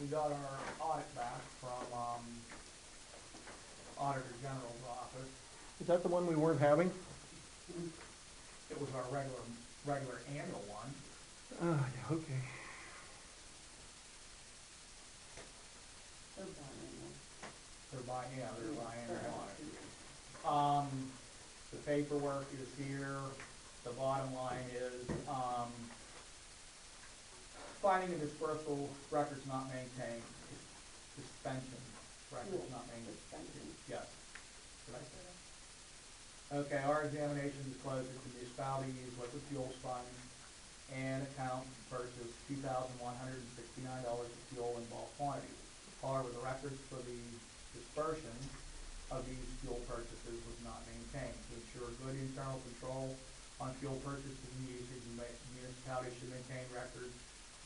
we got our audit back from, Auditor General's office. Is that the one we weren't having? It was our regular annual one. Oh, yeah, okay. They're buying their audit. The paperwork is here. The bottom line is, finding and dispersal records not maintained, suspension records not maintained. Yes. Did I say that? Okay, our examination disclosed that the municipality used liquid fuels funds and account to purchase $2,169 of fuel in bulk quantities. However, the records for the dispersion of these fuel purchases was not maintained. To ensure good internal control on fuel purchases and usage, the municipality should maintain records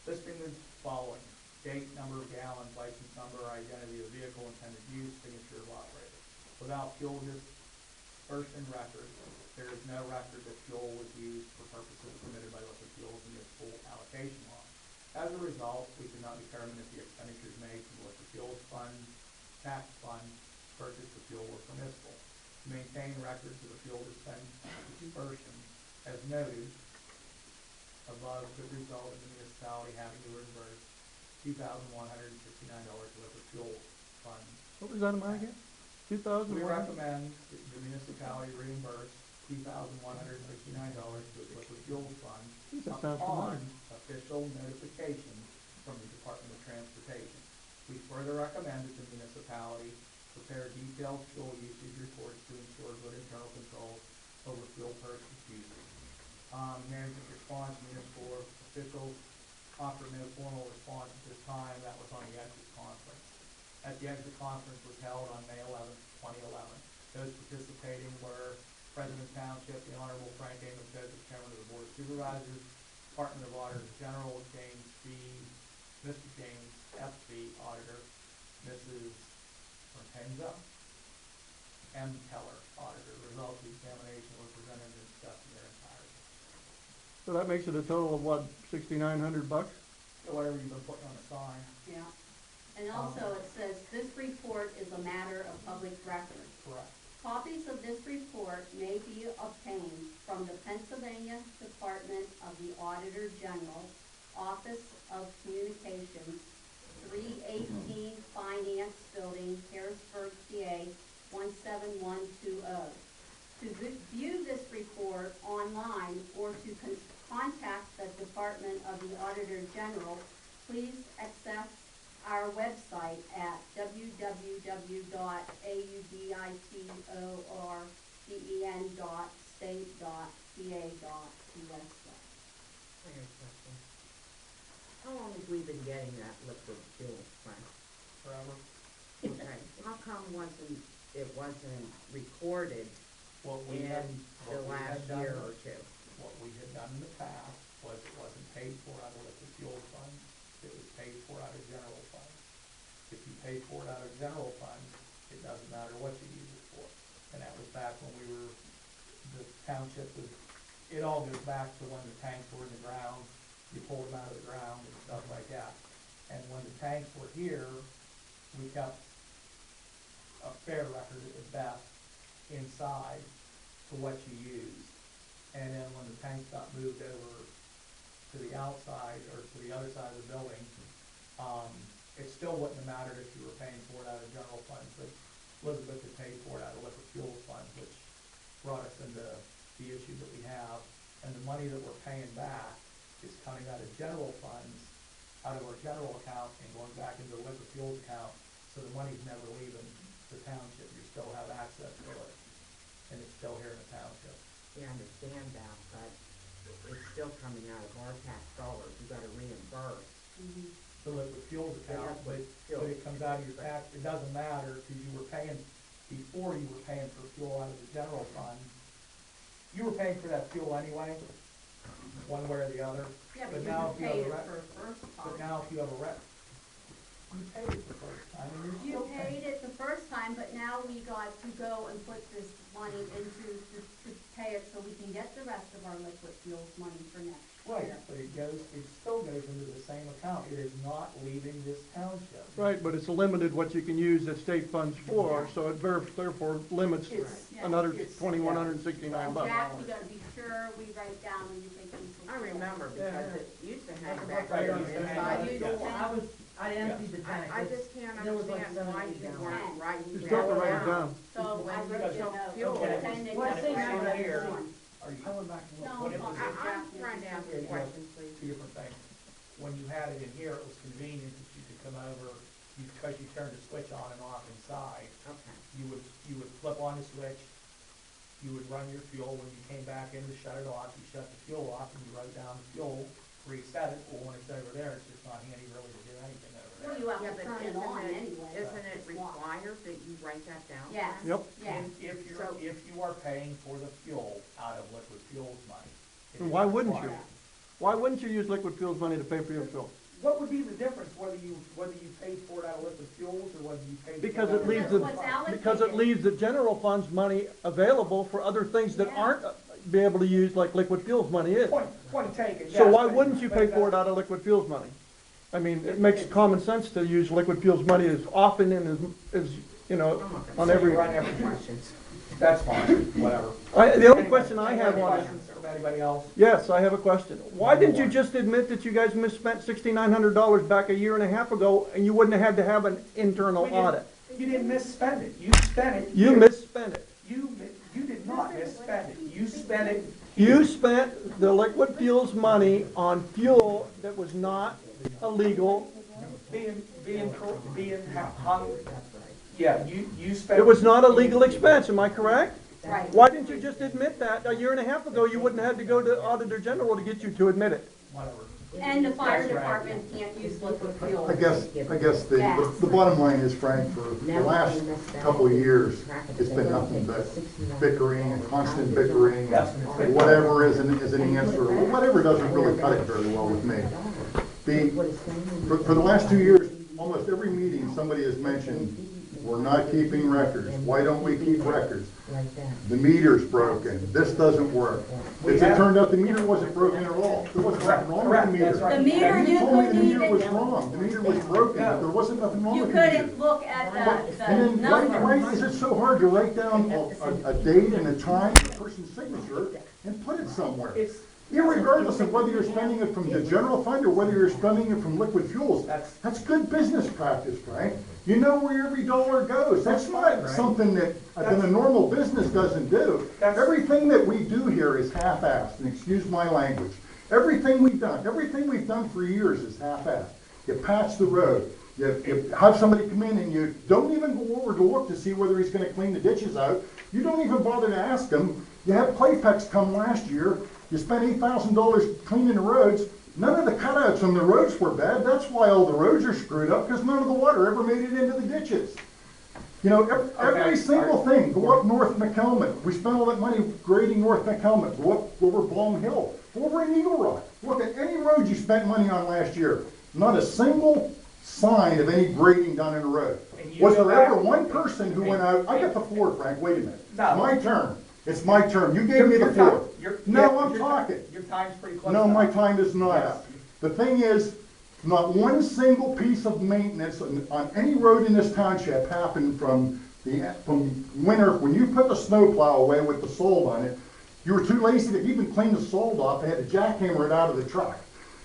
listing the following: date, number of gallons, license number, identity of vehicle, intended use, signature of operator. Without fuel dispersion records, there is no record that fuel was used for purposes permitted by liquid fuels municipal allocation law. As a result, we could not determine if the expenditures made from the liquid fuels fund, tax fund, purchase of fuel were permissible. To maintain records of the fuel dispersion, as noted above, could result in the municipality having to reimburse $2,169 of liquid fuel fund. What was that amount again? 2,000? We recommend that the municipality reimburse $2,169 to its liquid fuel fund upon official notification from the Department of Transportation. We further recommend that the municipality prepare detailed fuel usage reports to ensure good internal control over fuel purchase usage. Management response, municipal officials offered no formal response at this time. That was on the exit conference. At the exit conference was held on May 11th, 2011. Those participating were President of Township, the Honorable Frank A. Machokas, Chairman of the Board of Supervisors, Department of Auditor General, Mr. James F.B., Auditor, Mrs. Ortenza, M. Keller, Auditor. The results of the examination were presented and discussed in their entirety. So that makes it a total of what, $6,900? Whatever you've been putting on the sign. Yeah. And also it says, this report is a matter of public record. Correct. Copies of this report may be obtained from the Pennsylvania Department of the Auditor General, Office of Communications, 318 Finance Building, Harrisburg, PA, 17120. To view this report online or to contact the Department of the Auditor General, please access our website at www.auditorgen.state.pa.us. How long have we been getting that liquid fuel, Frank? Forever. Okay. How come it wasn't recorded in the last year or two? What we had done in the past was it wasn't paid for out of liquid fuel funds. It was paid for out of general funds. If you pay for it out of general funds, it doesn't matter what you use it for. And that was back when the township was, it all goes back to when the tanks were in the ground. You pulled them out of the ground and stuff like that. And when the tanks were here, we kept a fair record at best inside to what you used. And then when the tanks got moved over to the outside or to the other side of the building, it still wouldn't have mattered if you were paying for it out of general funds, but Elizabeth had paid for it out of liquid fuel funds, which brought us into the issue that we have. And the money that we're paying back is coming out of general funds, out of our general account and going back into the liquid fuels account, so the money's never leaving the township. You still have access to it, and it's still here in the township. We understand that, but it's still coming out of our tax dollars. You gotta reimburse. The liquid fuels account, but it comes out of your tax. It doesn't matter, because you were paying, before you were paying for fuel out of the general fund. You were paying for that fuel anyway, one way or the other. Yeah, but you now paid it for first time. But now if you have a You paid it the first time, and you're You still paying. paid it the first time, but now we got to go and put this money into, to pay it so we can get the rest of our liquid fuels money for next Right, year. but it still goes into the same account. It is not leaving this township. Right, but it's limited what you can use the state funds for, so it therefore limits It's- another it's- $2,169. Jack, we gotta be sure we write down when you think we should. I remember, because it used to hang back Right, there right, inside right. the door. I emptied the tank. I just can't There was like understand why 70 you gallons. weren't writing You that still have to write it down. down. So I wrote Because- it out. fuel. Okay. Then they Well, I just think write I'm it right here. down. Are you, I went back and No, looked. What if I'm it's- fine. I'm trying to ask a question, please. two different things. When you had it in here, it was convenient that you could come over, because you turned the switch on and off inside. Okay. You would flip on the switch, you would run your fuel. When you came back in to shut it off, you shut the fuel off and you wrote down the fuel, reset it. Well, when it's over there, it's just not handy really to do anything over Well, there. you have Yeah, to but turn it on anyway. isn't it required that you write that down? Yes. Yep. Yes. If you are paying for the fuel out of liquid fuels money. it And is why wouldn't you? required. Why wouldn't you use liquid fuels money to pay for your fuel? What would be the difference whether you paid for it out of liquid fuels or whether you paid? Because for it leaves That's what's allocated. because it leaves the general funds money available for other things that Yeah. aren't be able to use like liquid fuels money is. Point taken, So yes, why but- wouldn't you but pay for it that's- out of liquid fuels money? I mean, it makes common sense to use liquid fuels money as often and as you know, on every. Run every questions. That's fine, whatever. The only question I have on it. Questions from anybody else? Yes, I have a question. Why didn't you just admit that you guys misspent $6,900 back a year and a half ago, and you wouldn't have had to have an internal We didn't- audit? You didn't misspend it, you spent it. You here. misspent it. You did not misspend it, you spent it. You spent the liquid fuels money on fuel that was not illegal. Being hung, yeah, you spent. It was not a legal expense, am I correct? Right. Why didn't you just admit that? A year and a half ago, you wouldn't have had to go to Auditor General to get you to admit it. Whatever. And the fire That's right. department can't use liquid fuel. I guess the bottom line is, Frank, for the last couple of years, it's been nothing but bickering and constant bickering, and whatever is an answer, or whatever doesn't really cut it very well with me. For the last 2 years, almost every meeting, somebody has mentioned, we're not keeping records. Why don't we keep records? The meter's broken. This doesn't work. It turned out the meter wasn't broken at all. There wasn't nothing wrong with the meter. That's right. The meter, You you told me the couldn't meter was even, wrong. The meter was broken, but there wasn't nothing wrong you with the meter. couldn't look at the And then, why numbers. is it so hard to write down a date and a time, and a person's signature, and put it somewhere? It's, Irregardless of whether you're spending it from the general fund or whether you're spending it from liquid fuels, that's good business practice, Frank. You know where every dollar goes. That's not something that a normal business doesn't do. Everything that we do here is half-assed, and excuse my language. Everything we've done for years is half-assed. You patch the road, you have somebody come in and you don't even go over to look to see whether he's gonna clean the ditches out. You don't even bother to ask him. You had Playpex come last year, you spent $8,000 cleaning the roads. None of the cutouts on the roads were bad. That's why all the roads are screwed up, because none of the water ever made it into the ditches. You know, every single thing. Go up North McElmet. We spent all that money grading North McElmet. Go up over Balm Hill. Go over in Eagle Rock. Look at any road you spent money on last year. Not a single sign of any grading done in a road. Was there ever one person who went out? I got the floor, Frank. Wait a minute. It's my turn. It's my turn. You gave me the floor. No, I'm talking. Your time's pretty close. No, my now. time is not Yes. up. The thing is, not one single piece of maintenance on any road in this township happened from winter, when you put the snowplow away with the sole on it, you were too lazy to even clean the sole off, they had to jackhammer it out of the truck.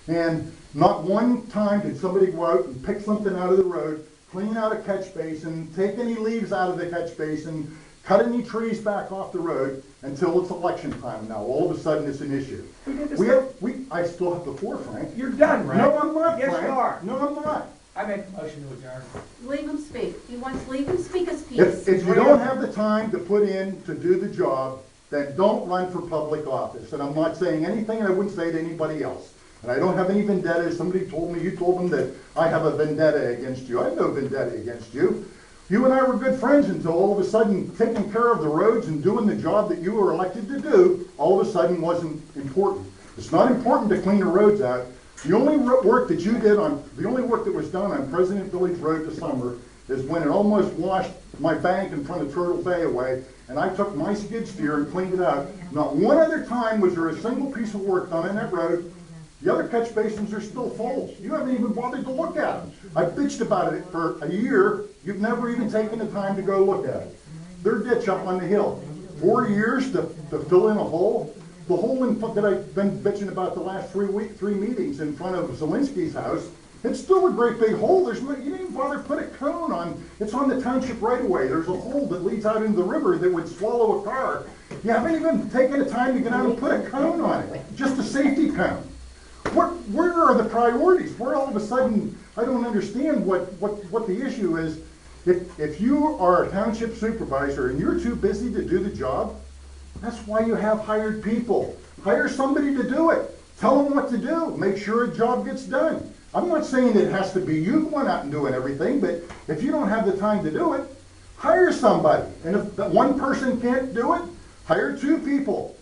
And not one time did somebody go out and pick something out of the road, clean out a catch basin, take any leaves out of the catch basin, cut any trees back off the road until it's election time now. All of a sudden, it's an issue. I still have the floor, Frank. You're done, right? No, I'm not, Yes, Frank. you are. No, I'm not. I make a motion to adjourn. Leave him speak. He wants to leave him speak his piece. If you don't have the time to put in to do the job, then don't run for public office. And I'm not saying anything I wouldn't say to anybody else. And I don't have any vendetta. Somebody told me, you told them that I have a vendetta against you. I have no vendetta against you. You and I were good friends until all of a sudden taking care of the roads and doing the job that you were elected to do, all of a sudden wasn't important. It's not important to clean the roads out The only work that you did the only work that was done on President Village Road this summer is when it almost washed my bank in front of Turtle Bay away, and I took my skid steer and cleaned it out. Not one other time was there a single piece of work done on that road. The other catch basins are still full. You haven't even bothered to look at them. I bitched about it for a year. You've never even taken the time to go look at it. Their ditch up on the hill, 4 years to fill in a hole. The hole that I've been bitching about the last 3 meetings in front of Zelinski's house, it's still a great big hole. You didn't even bother to put a cone on. It's on the township right away. There's a hole that leads out into the river that would swallow a car. You haven't even taken the time to get out and put a cone on it, just a safety cone. Where are the priorities? Where all of a sudden, I don't understand what the issue is. If you are a township supervisor and you're too busy to do the job, that's why you have hired people. Hire somebody to do it. Tell them what to do. Make sure a job gets done. I'm not saying it has to be you going out and doing everything, but if you don't have the time to do it, hire somebody. And if that one person can't do it, hire 2 people.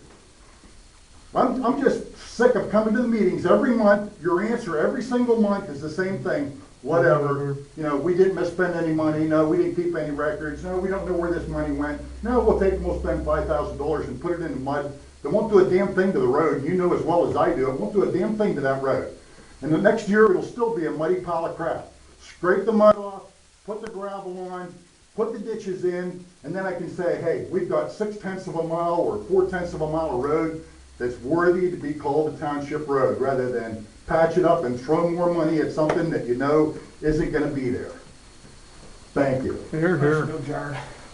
I'm just sick of coming to the meetings every month. Your answer every single month is the same thing. Whatever. You know, we didn't misspend any money. No, we didn't keep any records. No, we don't know where this money went. No, we'll spend $5,000 and put it in the mud. It won't do a damn thing to the road. You know as well as I do. It won't do a damn thing to that road. And the next year it'll still be a muddy pile of crap. Scrape the mud off, put the gravel on, put the ditches in, and then I can say, hey, we've got 6/10 of a mile or 4/10 of a mile of road that's worthy to be called a township road, rather than patch it up and throw more money at something that you know isn't going to be there. Thank you. Here, here. Motion to adjourn.